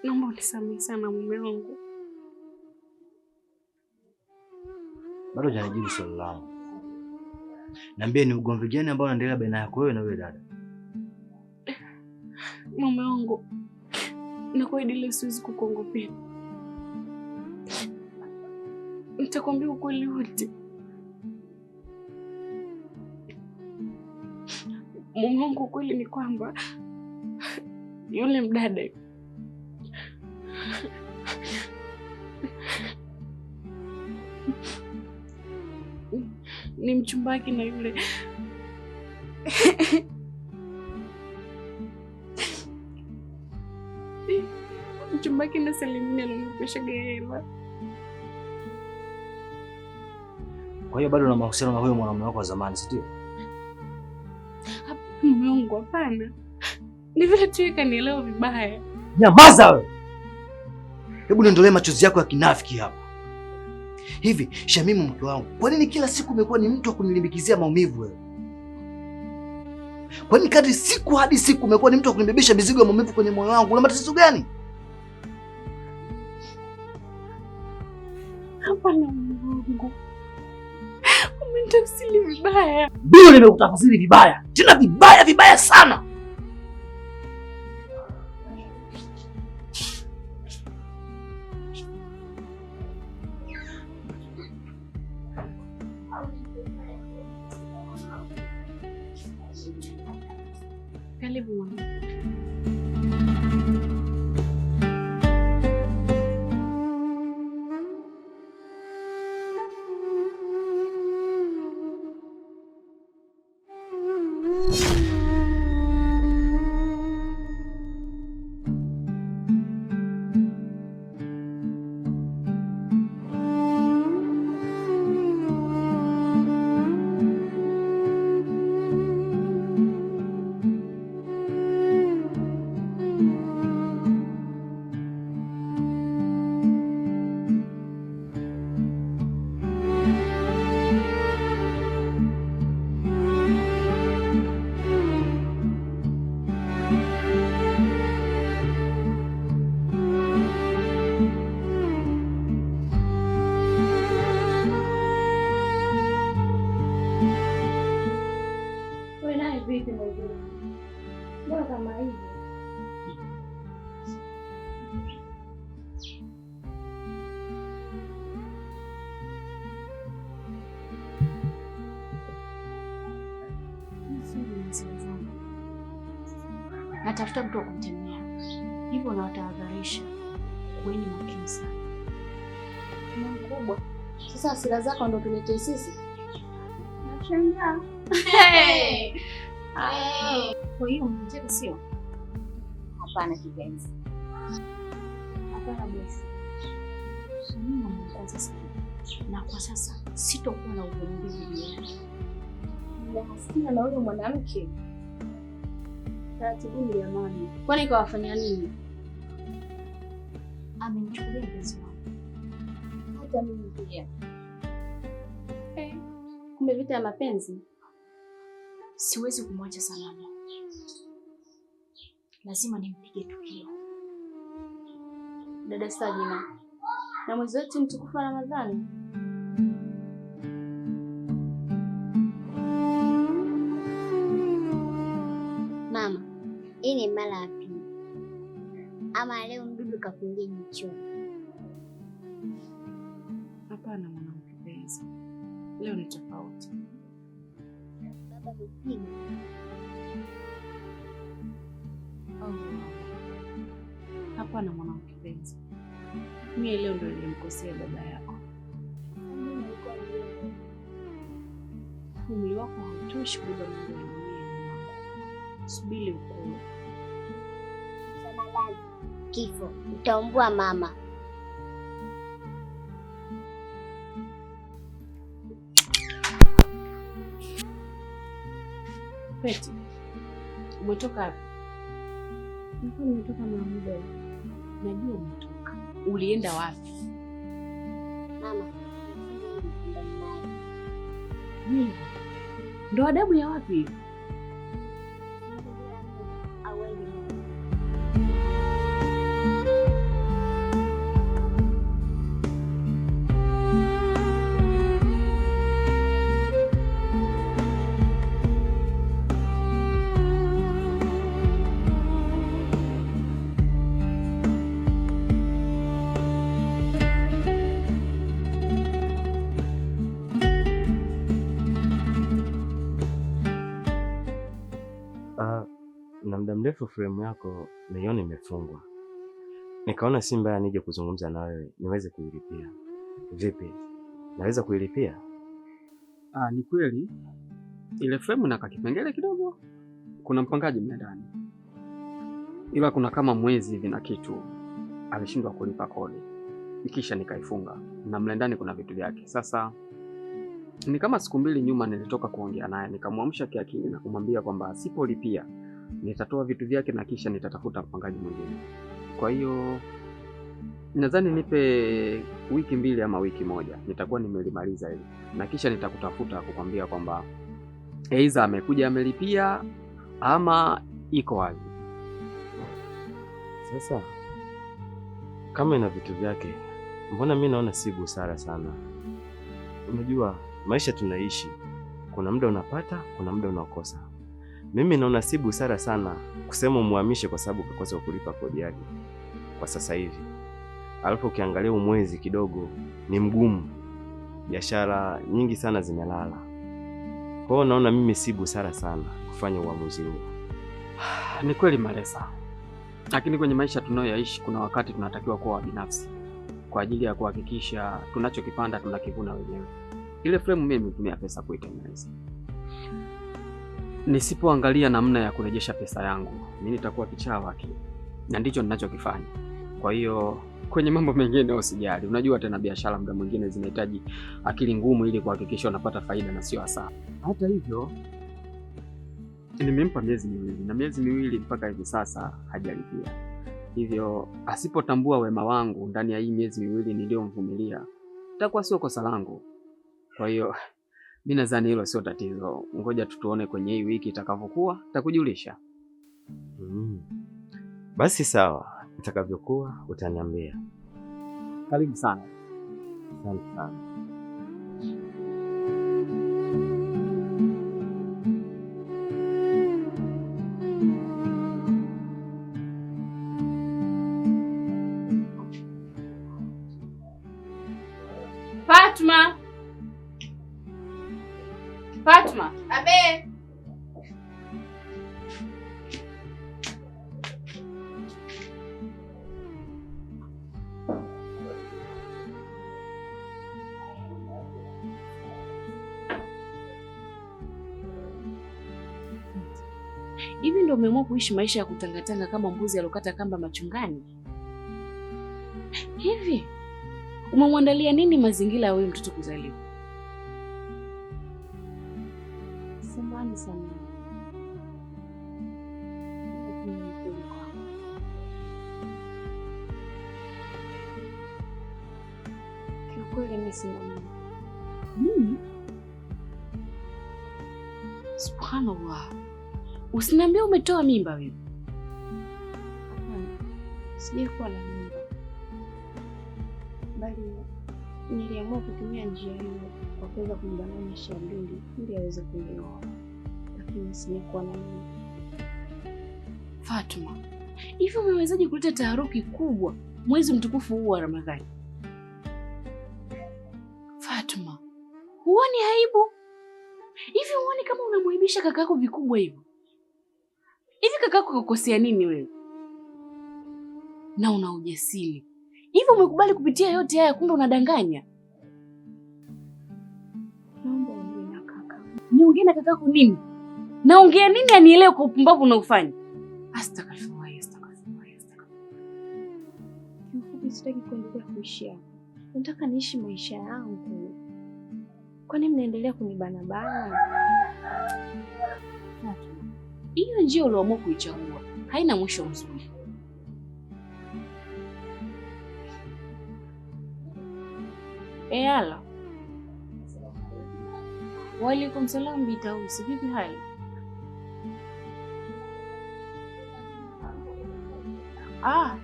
naomba unisamehe sana mume wangu. Bado hujanijibu swali langu. Niambie, ni ugomvi gani ambao unaendelea baina yako wewe na yule dada? Mume wangu, nakuahidi leo siwezi kukuongopea. Nitakwambia ukweli wote. Mume wangu, ukweli ni kwamba yule mdada ni mchumba wake na yule mchumba wake na Salimina alionipesha hela. Kwa hiyo bado una mahusiano na huyo mwanamume wako wa zamani, si ndio? Mume wangu, hapana. Ni vile tu kanielewa vibaya. Nyamaza wewe. Hebu niondolee machozi yako ya kinafiki hapa. Hivi, Shamimu mke wangu, kwa nini kila siku umekuwa ni mtu wa kunilimbikizia maumivu wewe? Kwa nini kadri siku hadi siku umekuwa ni mtu wa kunibebesha mizigo ya maumivu kwenye moyo wangu? Una matatizo gani? Hapana mume wangu. Umenitafsiri vibaya. Ndio nimekutafsiri vibaya. Tena vibaya vibaya sana. Karibu mwana. Vipi mwingine? Mbona kama hivi? Natafuta mtu wa kumtemea. Hivyo nawatahadharisha. Kuweni makini sana. Mkubwa. Sasa hasira zako ndo tuletee sisi? Nashangaa. Hey! Kwa hiyo mnacheka sio? Hapana kipenzi. Hapana bosi. Mimi namkwaza sana. Na kwa sasa sitokuwa na uvumilivu duniani. Na hasira na yule mwanamke. Taratibu jamani. Kwani kawafanya nini? Amenichukulia mpenzi wangu. Hata mimi pia. Kumbe vita ya mapenzi. Siwezi kumwacha salama. Lazima nimpige tukio. Dada Sajina. Na mwezi wetu mtukufu wa Ramadhani. Mama, hii ni mara ya pili. Ama leo mdudu kakuingia jichoni? Hapana mwanangu kipenzi. Leo ni tofauti. Baba vipiga. Hapana mwanangu kipenzi. Mimi leo ndo nilimkosea baba yako. Umri wako hautoshi kubeba mambo ya dunia. Subiri ukue. Malazi, kifo, utaumbua mama. Peti, umetoka wapi? Nimetoka mara muda. Najua umetoka. Ulienda wapi? Mama, mimi. Ndo adabu ya wapi hiyo? na muda mrefu frame yako naiona imefungwa. Nikaona si mbaya nije kuzungumza na wewe niweze kuilipia. Vipi? Naweza kuilipia? Ni kweli ile frame na kakipengele kidogo, kuna mpangaji mle ndani, ila kuna kama mwezi hivi na kitu alishindwa kulipa kodi, kisha nikaifunga na mle ndani kuna vitu vyake. Sasa ni kama siku mbili nyuma nilitoka kuongea naye, nikamwamsha kiakili na kumwambia kwamba sipolipia nitatoa vitu vyake na kisha nitatafuta mpangaji mwingine. Kwa hiyo nadhani nipe wiki 2 ama wiki 1 nitakuwa nimelimaliza hili, na kisha nitakutafuta kukwambia kwamba aidha amekuja amelipia ama iko wazi. Sasa kama ina vitu vyake, mbona mimi naona si busara sana? Unajua maisha tunaishi, kuna muda unapata, kuna muda unakosa. Mimi naona si busara sana kusema umuhamishe kwa sababu kakosa kulipa kodi yake kwa sasa hivi. Alafu ukiangalia mwezi kidogo ni mgumu, biashara nyingi sana zimelala. Kwa hiyo naona mimi si busara sana kufanya uamuzi huo. Ni kweli Malesa, lakini kwenye maisha tunayoishi kuna wakati tunatakiwa kuwa binafsi kwa ajili ya kuhakikisha tunachokipanda tunakivuna wenyewe. Ile frame mimi nimetumia pesa kuitengeneza. Nisipoangalia namna ya kurejesha pesa yangu, mimi nitakuwa kichawa akili. Na ndicho ninachokifanya. Kwa hiyo kwenye mambo mengine usijali. Unajua tena biashara muda mwingine zinahitaji akili ngumu ili kuhakikisha unapata faida na sio hasara. Hata hivyo nimempa miezi 2 na miezi 2 mpaka hivi sasa hajalipia. Hivyo asipotambua wema wangu ndani ya hii miezi 2 niliyomvumilia, itakuwa sio kosa langu. Kwa hiyo mimi nadhani hilo sio tatizo. Ngoja tutuone kwenye hii wiki itakavyokuwa, nitakujulisha. Basi sawa, itakavyokuwa utaniambia. Karibu sana. Asante sana. Fatma! Fatma! Abe! Hivi ndio umeamua kuishi maisha ya kutangatanga kama mbuzi alokata kamba machungani? Hivi umemwandalia nini mazingira ya wewe mtoto kuzaliwa? Samahani sana. Kiukweli mimi sina mama. Nini? Subhanallah. Usiniambie umetoa mimba wewe. Sijakuwa na mimba. Bali niliamua kutumia njia hiyo kwa kuweza kumbananisha Abduli ili aweze kunioa. Lakini sijakuwa na mimba. Fatma, hivi umewezaje kuleta taharuki kubwa mwezi mtukufu huu wa Ramadhani? Fatma, huoni aibu? Hivi huoni kama unamwaibisha kakako vikubwa hivyo? Hivi kakako kakukosea nini wewe? Na una ujasiri. Hivi umekubali kupitia yote haya kumbe unadanganya? Naomba ongea na kaka. Niongee na kakako nini? Naongea nini anielewe kwa upumbavu unaofanya? Astaghfirullah, astaghfirullah, astaghfirullah. Kiufupi sitaki kuendelea kuishi hapa. Nataka niishi maisha yangu. Kwani mnaendelea kunibana? Hiyo njia ulioamua kuichagua haina mwisho mzuri. Ala. Waalaikum salam Bitausi, vipi hali?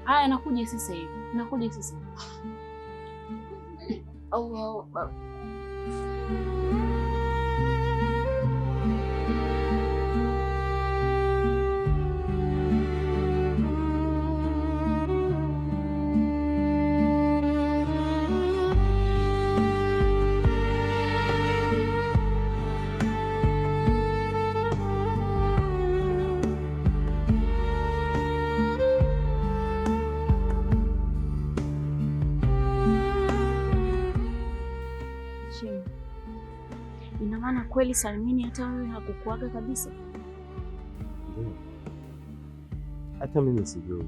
Haya nakuja sasa hivi. Nakuja sasa. Allahu Akbar. kweli Salmini hata wewe hakukuaga kabisa? Ndio. Hata mimi sijui,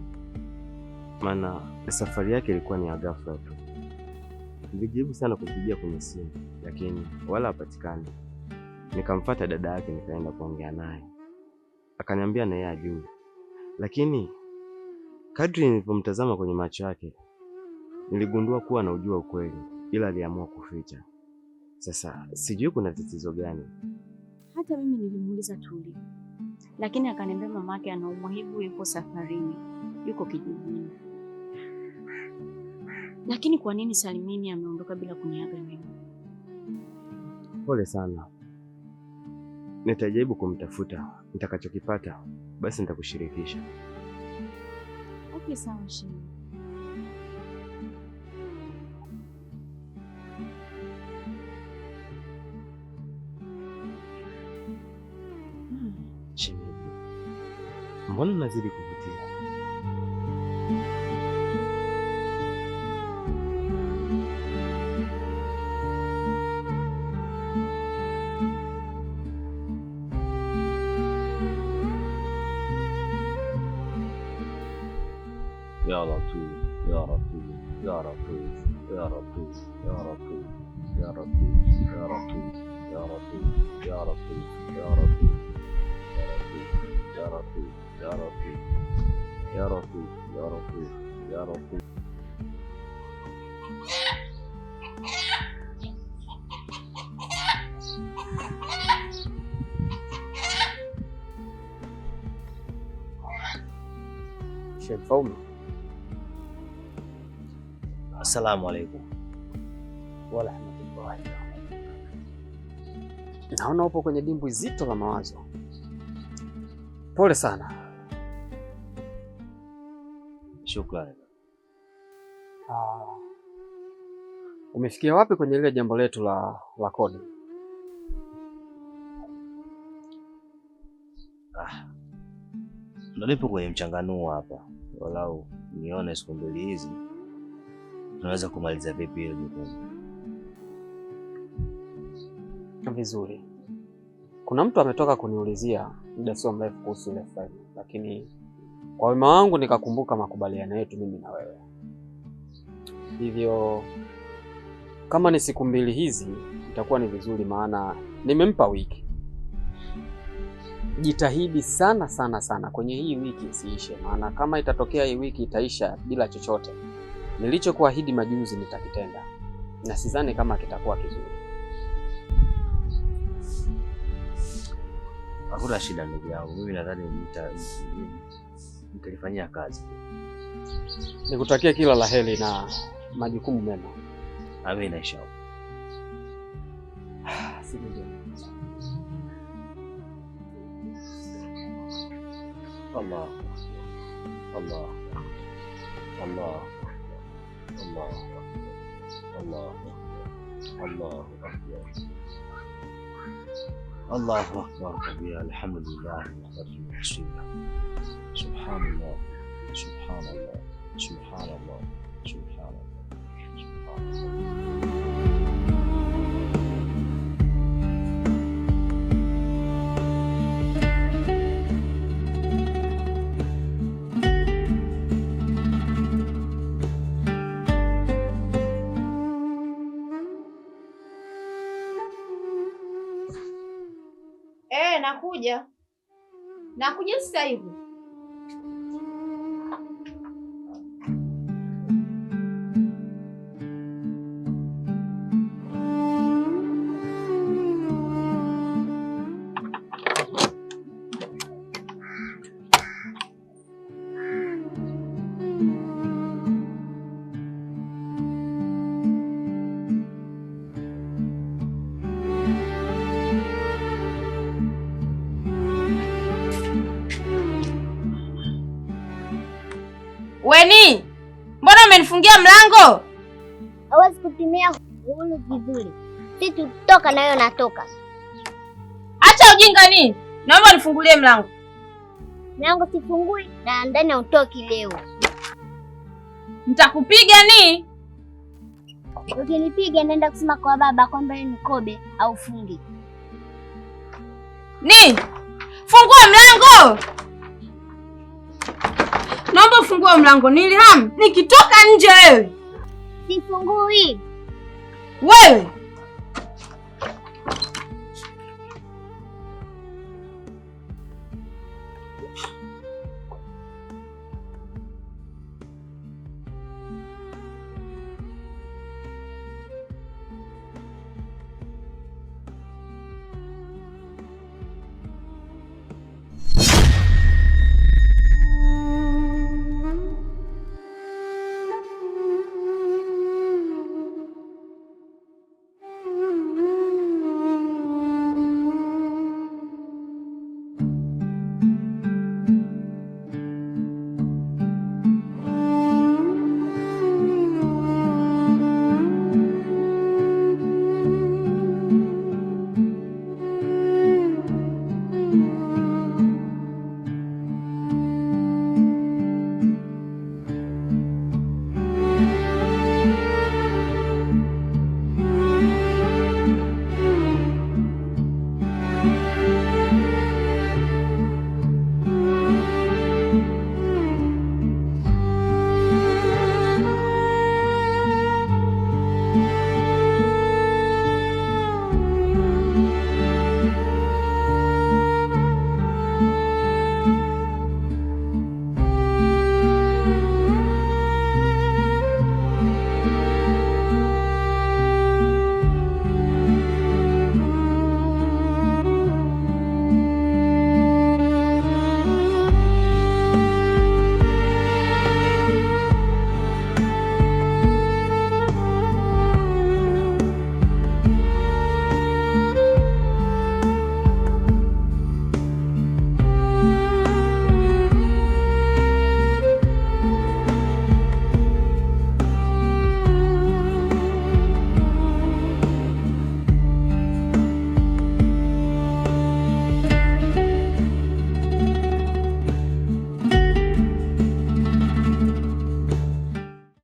maana safari yake ilikuwa ni ya ghafla tu. Nilijaribu sana kupigia kwenye simu, lakini wala hapatikani. Nikamfuata dada yake, nikaenda kuongea naye, akaniambia na yeye ajui, lakini kadri nilipomtazama kwenye macho yake niligundua kuwa anaujua ukweli, ila aliamua kuficha. Sasa sijui kuna tatizo gani. Hata mimi nilimuuliza Tuli, lakini akaniambia mamake anaumwa, hivyo yuko safarini, yuko kijijini. Lakini kwa nini Salmini ameondoka bila kuniaga mimi? Pole sana. Nitajaribu kumtafuta, nitakachokipata basi nitakushirikisha. Okay, sawa Shemu. Shemeji, mbona nazidi kuvutia? Ya Latif, Ya Latif, Ya Latif, Ya Latif, Ya Latif, Ya Latif, Ya Latif, Ya Latif, Ya Latif, Ya Latif, Ya Latif, Ya Latif, Ya Latif, Ya Latif, Ya Latif. Sheikh Faume. Assalamu alaikum. Wa rahmatullahi. Naona upo kwenye dimbwi zito la mawazo. Pole sana. Shukrani. Umefikia wapi kwenye ile jambo letu la kodi? Ndo nipo kwenye mchanganuo hapa, walau nione siku mbili hizi tunaweza kumaliza vipi hilo jukumu. Vizuri. Kuna mtu ametoka kuniulizia muda sio mrefu kuhusu ile faili, lakini kwa wema wangu nikakumbuka makubaliano yetu mimi na wewe. Hivyo kama ni siku mbili hizi itakuwa ni vizuri, maana nimempa wiki. Jitahidi sana sana sana kwenye hii wiki isiishe, maana kama itatokea hii wiki itaisha bila chochote, nilichokuahidi majuzi nitakitenda, na sidhani kama kitakuwa kizuri. Hakuna shida ndugu yangu, mimi nadhani nitalifanyia kazi. Nikutakia kila la heri na majukumu mema. Amina inshallah. Allah Allah Allah Allah Allah Allah Allahu akbar kabira, alhamdulillah wa subhanallah subhanallah subhanallah subhanallah subhanallah. Nakuja sasa hivi. Weni, mbona umenifungia mlango? Hawezi kutumia uhuru vizuri. Si tutoka nayo natoka. Acha ujinga nini? Naomba nifungulie mlango. Mlango sifungui na ndani hautoki leo. Nitakupiga ni? Ukinipiga naenda kusema kwa baba kwamba ni kobe au fungi. Ni fungua mlango, naomba ufungue mlango. Niliham, nikitoka nje wewe Sifungui. wewe